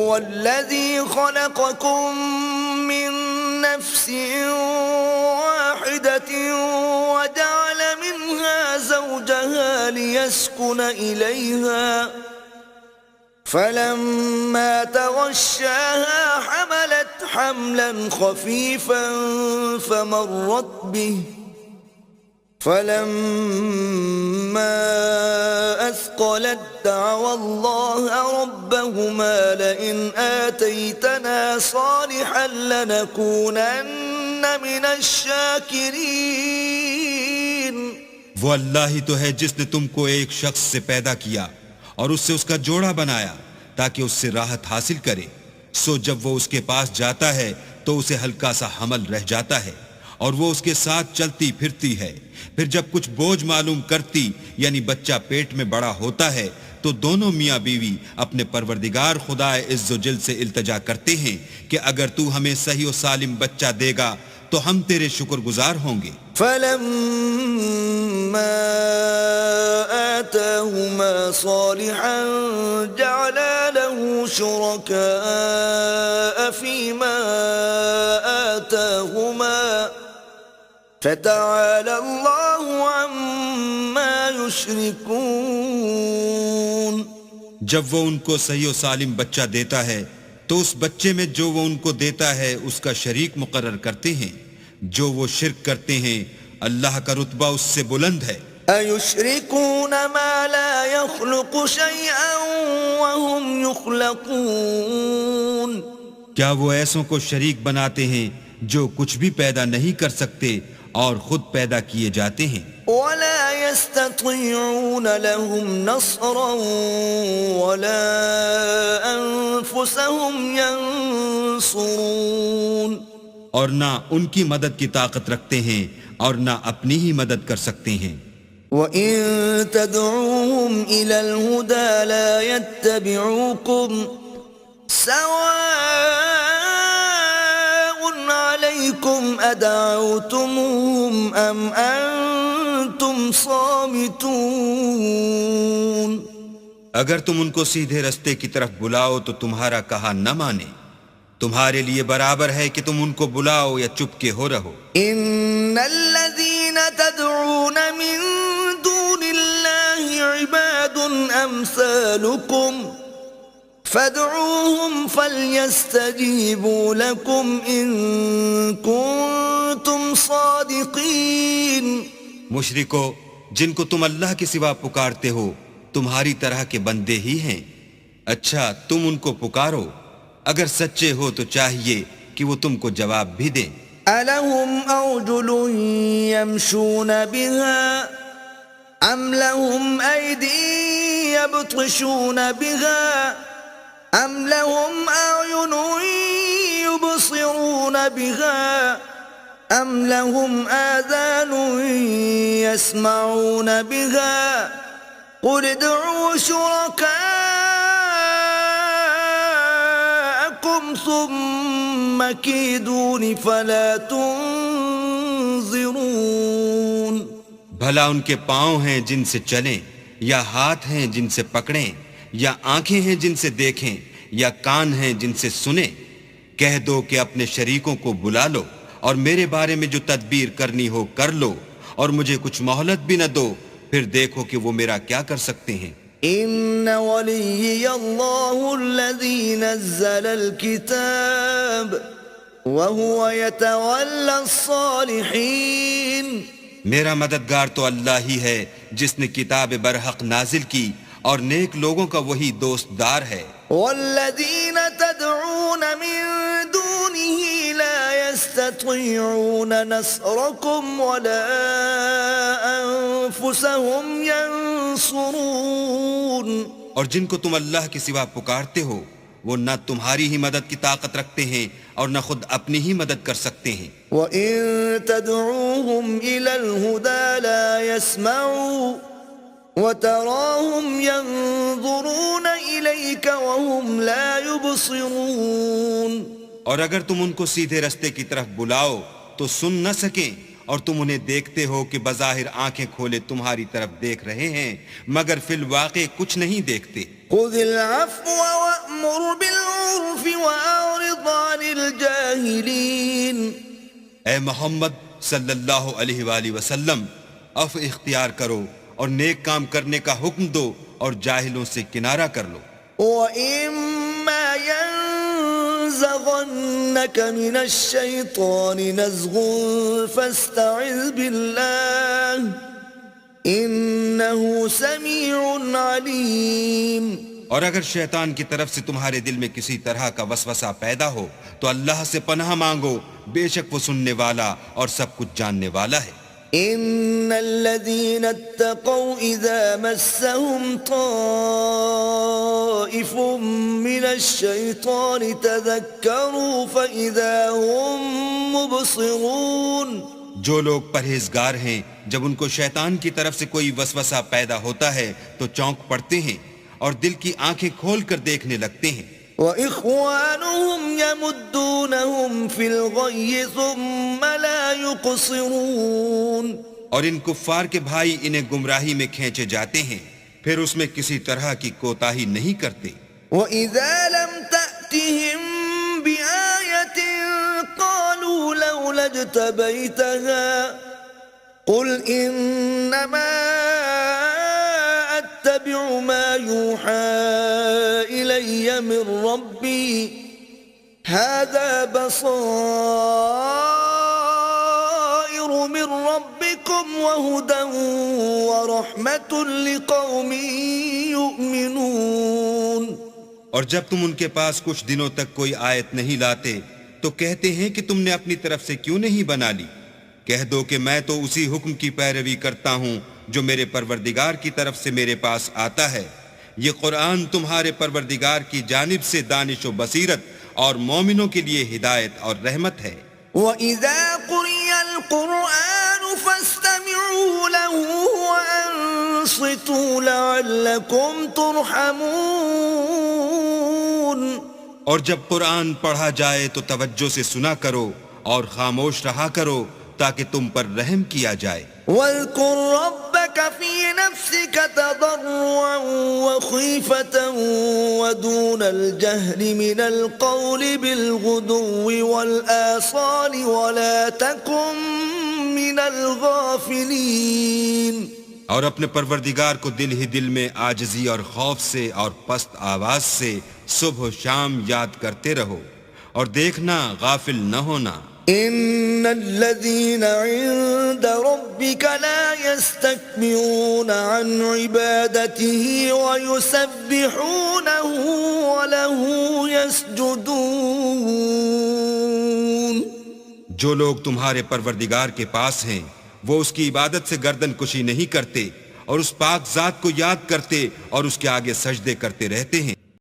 هو الذي خلقكم من نفس واحدة وجعل منها زوجها ليسكن إليها فلما تغشاها حملت حملا خفيفا فمرت به فلما أثقلت دعوا الله ربهما لئن آتيتنا صالحا لنكونن من الشاكرين. وہ اللہ ہی تو ہے جس نے تم کو ایک شخص سے پیدا کیا اور اس سے اس کا جوڑا بنایا تاکہ اس سے راحت حاصل کرے. سو جب وہ اس کے پاس جاتا ہے تو اسے ہلکا سا حمل رہ جاتا ہے اور وہ اس کے ساتھ چلتی پھرتی ہے. پھر جب کچھ بوجھ معلوم کرتی یعنی بچہ پیٹ میں بڑا ہوتا ہے تو دونوں میاں بیوی اپنے پروردگار خدا عز و جل سے التجا کرتے ہیں کہ اگر تو ہمیں صحیح و سالم بچہ دے گا تو ہم تیرے شکر گزار ہوں گے. فلما آتاهما صالحا جعلا له شركاء فيما آتاهما فتعالى الله عما يشركون. جب وہ ان کو صحیح و سالم بچہ دیتا ہے تو اس بچے میں جو وہ ان کو دیتا ہے اس کا شریک مقرر کرتے ہیں. جو وہ شرک کرتے ہیں اللہ کا رتبہ اس سے بلند ہے. أَيُشْرِكُونَ مَا لَا يَخْلُقُ شَيْئًا وَهُمْ يُخْلَقُونَ. کیا وہ ایسوں کو شریک بناتے ہیں جو کچھ بھی پیدا نہیں کر سکتے اور خود پیدا کیے جاتے ہیں. وَلَا يَسْتَطِيعُونَ لَهُمْ نَصْرًا وَلَا أَنفُسَهُمْ يَنصُرُونَ. اور نہ ان کی مدد کی طاقت رکھتے ہیں اور نہ اپنی ہی مدد کر سکتے ہیں. وَإِن تَدْعُوهُمْ إِلَى الْهُدَى لَا يَتَّبِعُوكُمْ سَوَاءٌ عَلَيْكُمْ أَدَعَوْتُمُوهُمْ أَمْ أَنْتُمْ صَامِتُونَ. اگر تم ان کو سیدھے رستے کی طرف بلاؤ تو تمہارا کہا نہ مانے. تمہارے لیے برابر ہے کہ تم ان کو بلاؤ یا چپ کے ہو رہو. ان الذين تدعون من دون الله عباد امثالكم فادعوهم فليستجيبوا لكم ان كنتم صادقين. مشرکو، جن کو تم اللہ کے سوا پکارتے ہو تمہاری طرح کے بندے ہی ہیں. اچھا تم ان کو پکارو، اگر سچے ہو تو چاہیے کہ وہ تم کو جواب بھی دیں. أَلَهُمْ أَرْجُلٌ يَمْشُونَ بِهَا أَمْ لَهُمْ أَيْدِي يَبْطِشُونَ بِهَا أَمْ لَهُمْ أَعْيُنٌ يُبْصِرُونَ بِهَا أَمْ لَهُمْ آذَانٌ يَسْمَعُونَ بِهَا قُلِ ادْعُوا شُرَكَاءَكُمْ ثُمَّ كِيدُونِ فَلَا تُنظِرُونَ. بھلا ان کے پاؤں ہیں جن سے چلیں، یا ہاتھ ہیں جن سے پکڑیں، یا آنکھیں ہیں جن سے دیکھیں، یا کان ہیں جن سے سنیں. کہہ دو کہ اپنے شریکوں کو بلا لو اور میرے بارے میں جو تدبیر کرنی ہو کر لو اور مجھے کچھ مہلت بھی نہ دو، پھر دیکھو کہ وہ میرا کیا کر سکتے ہیں. ان ولی اللہ الذی نزل الکتاب وهو يتولى الصالحین. میرا مددگار تو اللہ ہی ہے جس نے کتاب برحق نازل کی اور نیک لوگوں کا وہی دوست دار ہے. والذین تدعون من دونه لا يستطيعون نصركم ولا انفسهم ينصرون. اور جن کو تم اللہ کے سوا پکارتے ہو وہ نہ تمہاری ہی مدد کی طاقت رکھتے ہیں اور نہ خود اپنی ہی مدد کر سکتے ہیں. وَإِن تَدْعُوهُمْ إِلَى الْهُدَى لَا يَسْمَعُوا وَتَرَاهُمْ يَنظُرُونَ إِلَيْكَ وَهُمْ لَا يُبْصِرُونَ. اور اگر تم ان کو سیدھے رستے کی طرف بلاؤ تو سن نہ سکیں اور تم انہیں دیکھتے ہو کہ بظاہر آنکھیں کھولے تمہاری طرف دیکھ رہے ہیں مگر فی الواقع کچھ نہیں دیکھتے. خُذِ الْعَفْوَ وَأْمُرْ بِالْعُرْفِ الجاهلين. اے محمد صلی اللہ علیہ وآلہ وسلم، عفو اختیار کرو اور نیک کام کرنے کا حکم دو اور جاہلوں سے کنارہ کر لو. وَإِمَّا يَنزَغَنَّكَ مِنَ الشَّيْطَانِ نَزْغٌ فَاسْتَعِذْ بِاللَّهِ إِنَّهُ سَمِيعٌ عَلِيمٌ. اور اگر شیطان کی طرف سے تمہارے دل میں کسی طرح کا وسوسہ پیدا ہو تو اللہ سے پناہ مانگو، بے شک وہ سننے والا اور سب کچھ جاننے والا ہے. إِنَّ الَّذِينَ اتَّقَوْا إِذَا مَسَّهُمْ طَائِفٌ مِّنَ الشَّيْطَانِ تَذَكَّرُوا فَإِذَا هُمْ مُبْصِرُونَ. جو لوگ پرہیزگار ہیں جب ان کو شیطان کی طرف سے کوئی وسوسہ پیدا ہوتا ہے تو چونک پڑتے ہیں اور دل کی آنکھیں کھول کر دیکھنے لگتے ہیں. وَإِخْوَانُهُمْ يَمُدُّونَهُمْ فِي الْغَيِّ ثُمَّ لَا يُقْصِرُونَ. اور ان کفار کے بھائی انہیں گمراہی میں کھینچے جاتے ہیں، پھر اس میں کسی طرح کی کوتاہی نہیں کرتے. وَإِذَا لَمْ تَأْتِهِمْ بِآيَةٍ قَالُوا لَوْلَا اجْتَبَيْتَهَا قُلْ إِنَّمَا أَتَّبِعُ مَا يُوحَى إِلَيَّ مِنْ رَبِّي هَذَا بَصَائِرُ مِنْ رَبِّكُمْ وَهُدًى وَرَحْمَةٌ لِقَوْمٍ يُؤْمِنُونَ. اور جب تم ان کے پاس کچھ دنوں تک کوئی آیت نہیں لاتے تو کہتے ہیں کہ تم نے اپنی طرف سے کیوں نہیں بنا لی. کہہ دو کہ میں تو اسی حکم کی پیروی کرتا ہوں جو میرے پروردگار کی طرف سے میرے پاس آتا ہے. یہ قرآن تمہارے پروردگار کی جانب سے دانش و بصیرت اور مومنوں کے لیے ہدایت اور رحمت ہے. وَإِذَا قُرِئَ الْقُرْآنُ فَاسْتَمِعُوا لَهُ وَأَنصِتُوا لَعَلَّكُمْ تُرْحَمُونَ. اور جب قرآن پڑھا جائے تو توجہ سے سنا کرو اور خاموش رہا کرو تاکہ تم پر رحم کیا جائے. وَاذْكُرْ رَبَّكَ فِي نَفْسِكَ تَضَرُّعًا وَخِيفَةً وَدُونَ الْجَهْرِ مِنَ الْقَوْلِ بِالْغُدُوِّ وَالْآصَالِ وَلَا تَكُن مِّنَ الْغَافِلِينَ. اور اپنے پروردگار کو دل ہی دل میں عاجزی اور خوف سے اور پست آواز سے صبح و شام یاد کرتے رہو اور دیکھنا غافل نہ ہونا. إِنَّ الَّذِينَ عِندَ رَبِّكَ لَا يَسْتَكْبِرُونَ عَنْ عِبَادَتِهِ وَيُسَبِّحُونَهُ وَلَهُ يَسْجُدُونَ. جو لوگ تمہارے پروردگار کے پاس ہیں وہ اس کی عبادت سے گردن کشی نہیں کرتے اور اس پاک ذات کو یاد کرتے اور اس کے آگے سجدے کرتے رہتے ہیں.